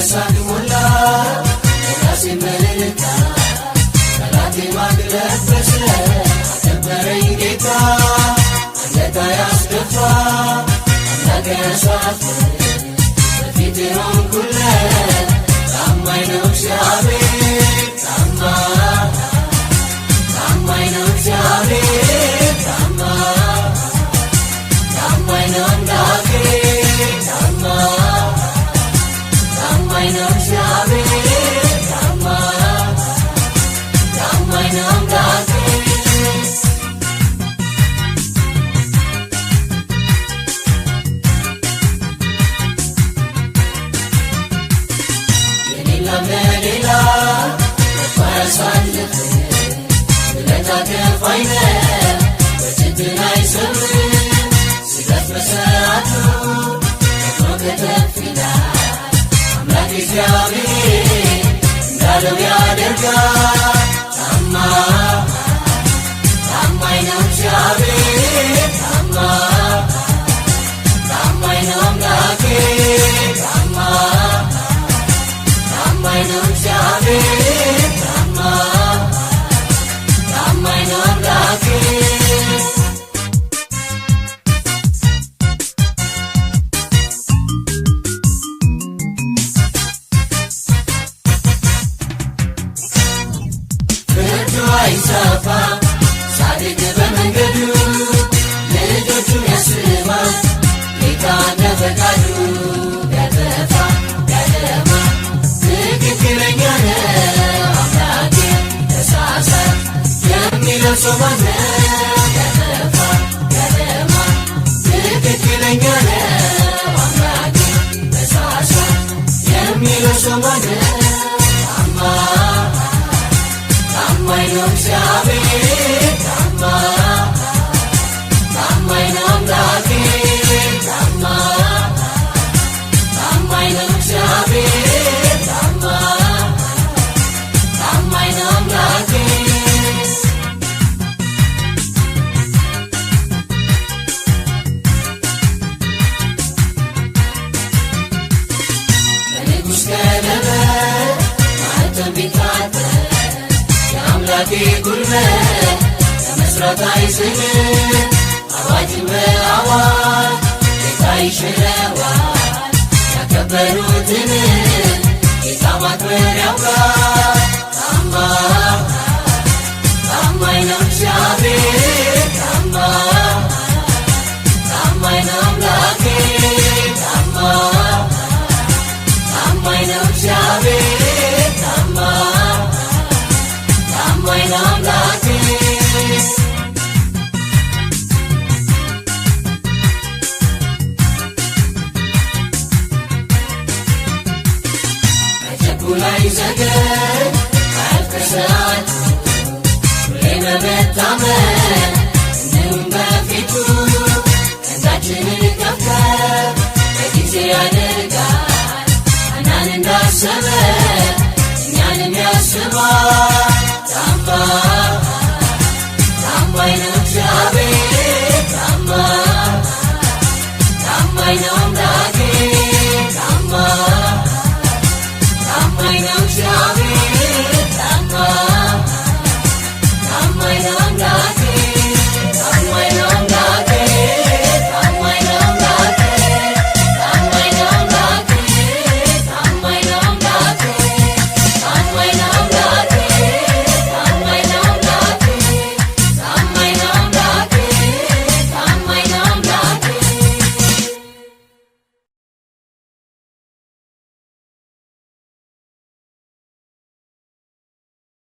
በሳቅ ሞላ ራሴ መልልታ ጠላቴ ማግለበሰ አከበረኝ ጌታ አንገታ ያስደፋ አምላክ ያሳፍ በፊት ሆንኩለት ታማኝ ነው እግዚአብሔር ታማኝ ነው እግዚአብሔር ታማኝ ነው አምላኬ ታማኝ ነው እግዚአብሔር ታማኝ ነው አምላኬ ለሌላ ፈሳልፍ ለታ ከፋይነ በጭትን አይሰብር ስጋት በሰዓቱ ከተፊላ አምላክ እግዚአብሔር እንዳለው ያደርጋል ታማኝ ነው እግዚአብሔር ታማኝ ነው አምላኬ ታማኝ ነው እግዚአብሔር ታማኝ ነው አምላኬ ፍርዱ አይሰፋ ጻድቅ በመንገዱ ልጆቹን ያስባል ጌታ እንደ ፈቃዱ ቢያጠፋ ቢያለማ ትክክለኛ ነው አምላኬ ተሳሳት የሚለው ሰው ማነው? ቢያጠፋ ቢያለማ ትክክለኛ ነው አምላኬ ተሳሳት የሚለው ሰው ማነው? ታማኝ ነው እግዚአብሔር ታማኝ ነው አምላኬ ታማኝ ነው እግዚአብሔር ታማኝ ነው አምላኬ በንጉሥ ቀለበት ማኅተም ቢታጠቅ የአምላኬ ጉልበት ለመሥራት አይዝልም አዋጅን በአዋጅ ጌታ ይሽረዋል ያከበሩትን ጌታ ማክበር ያውቃል ታማኝ ነው እግዚአብሔር ታማኝ ነው አምላኬ ታማኝ ነው እግዚአብሔር ታማኝ ነው አምላኬ ላይ ዘገን አልከሰዓት ሁሌ በመታመን እንሁን በፊቱ ቀንዳችንን ከፍተን በጊዜ ያደርጋል አናን እንዳሰበ እኛንም ያስባል ታማኝ ነው እግዚአብሔር ታማኝ ነው